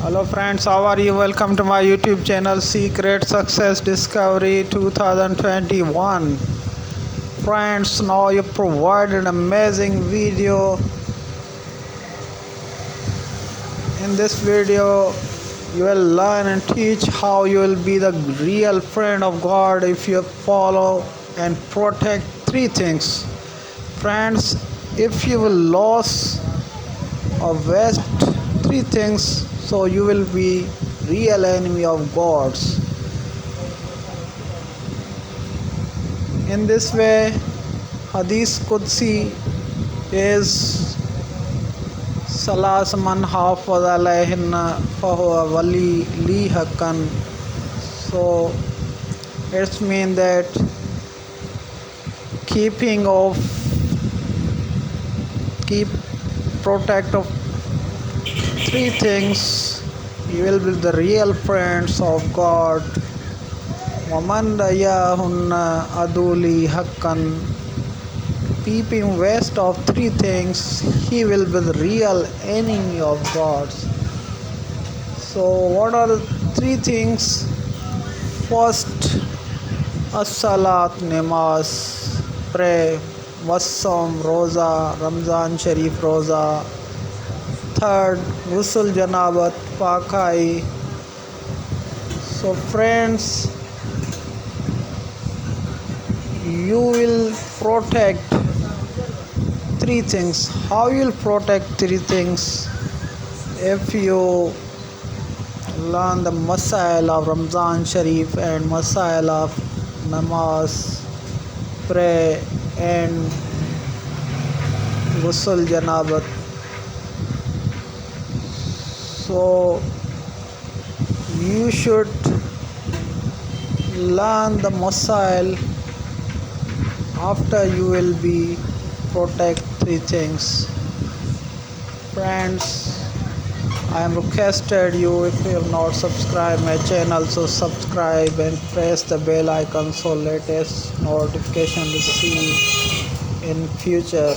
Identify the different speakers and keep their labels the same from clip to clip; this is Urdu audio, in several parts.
Speaker 1: Hello friends, how are you? Welcome to my YouTube channel Secret Success Discovery 2021. Friends, now you provided an amazing video. In this video, you will learn and teach how you will be the real friend of God if you follow and protect three things. Friends, if you will lose or waste three things, so you will be real enemy of God's. In this way, Hadith Qudsi is Salas man hafaz alayhinna fahuwa wali li haqqan. So it's mean that keep protect of three things, you will be the real friends of God. Waman dayahunna aduli haqqan. Keeping waste of three things, he will be the real enemy of God. So what are the three things? First, as-salat, namaz, pray, was-sawm, roza, Ramzan Sharif roza. Third, ghusl janabat, pakai. So friends, you will protect three things. How you will protect three things? If you learn the masail of Ramzan Sharif and masail of namaz, pray and ghusl janabat. So you should learn the masail. After you will be protect three things. Friends, I am requested you, if you have not subscribed my channel, so subscribe and press the bell icon so latest notification receive in future.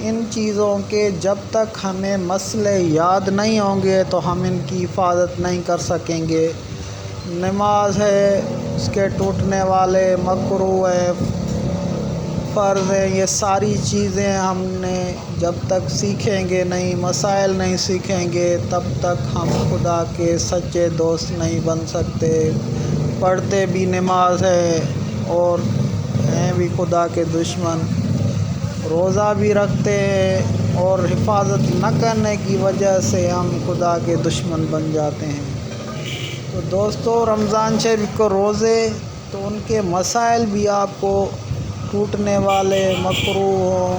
Speaker 1: ان چیزوں کے جب تک ہمیں مسئلے یاد نہیں ہوں گے تو ہم ان کی حفاظت نہیں کر سکیں گے۔ نماز ہے، اس کے ٹوٹنے والے مکروہ ہیں، فرض ہیں، یہ ساری چیزیں ہم نے جب تک سیکھیں گے نہیں، مسائل نہیں سیکھیں گے، تب تک ہم خدا کے سچے دوست نہیں بن سکتے۔ پڑھتے بھی نماز ہے اور ہیں بھی خدا کے دشمن، روزہ بھی رکھتے ہیں اور حفاظت نہ کرنے کی وجہ سے ہم خدا کے دشمن بن جاتے ہیں۔ تو دوستو، رمضان شریف کو روزے تو ان کے مسائل بھی آپ کو ٹوٹنے والے، مکروہ ہوں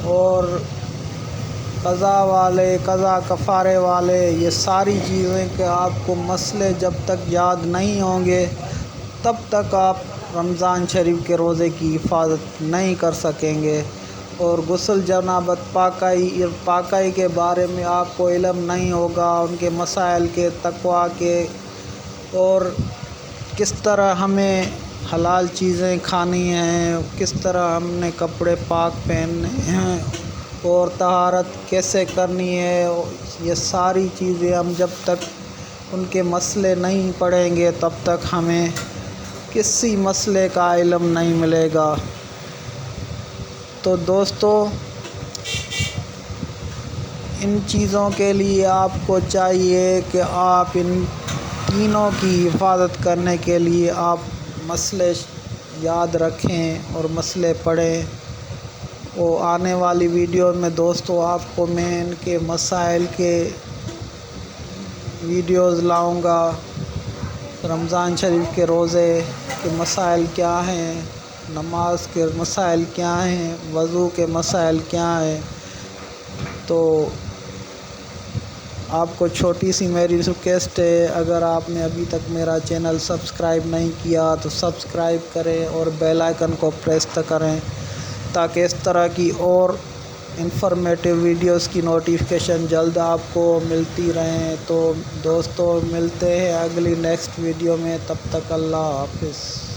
Speaker 1: اور قضا والے، قضا کفارے والے، یہ ساری چیزیں کہ آپ کو مسئلے جب تک یاد نہیں ہوں گے تب تک آپ رمضان شریف کے روزے کی حفاظت نہیں کر سکیں گے۔ اور غسل جنابت، پاکائی کے بارے میں آپ کو علم نہیں ہوگا، ان کے مسائل کے، تقویٰ کے، اور کس طرح ہمیں حلال چیزیں کھانی ہیں، کس طرح ہم نے کپڑے پاک پہننے ہیں اور طہارت کیسے کرنی ہے، یہ ساری چیزیں ہم جب تک ان کے مسئلے نہیں پڑھیں گے تب تک ہمیں کسی مسئلے کا علم نہیں ملے گا۔ تو دوستو، ان چیزوں کے لیے آپ کو چاہیے کہ آپ ان تینوں کی حفاظت کرنے کے لیے آپ مسئلے یاد رکھیں اور مسئلے پڑھیں۔ وہ آنے والی ویڈیو میں دوستو آپ کو میں ان کے مسائل کے ویڈیوز لاؤں گا، رمضان شریف کے روزے کے مسائل کیا ہیں، نماز کے مسائل کیا ہیں، وضو کے مسائل کیا ہیں۔ تو آپ کو چھوٹی سی میری ریکویسٹ ہے، اگر آپ نے ابھی تک میرا چینل سبسکرائب نہیں کیا تو سبسکرائب کریں اور بیل آئیکن کو پریس کریں تاکہ اس طرح کی اور انفارمیٹیو ویڈیوز کی نوٹیفیکیشن جلد آپ کو ملتی رہیں۔ تو دوستو، ملتے ہیں اگلی نیکسٹ ویڈیو میں، تب تک اللہ حافظ۔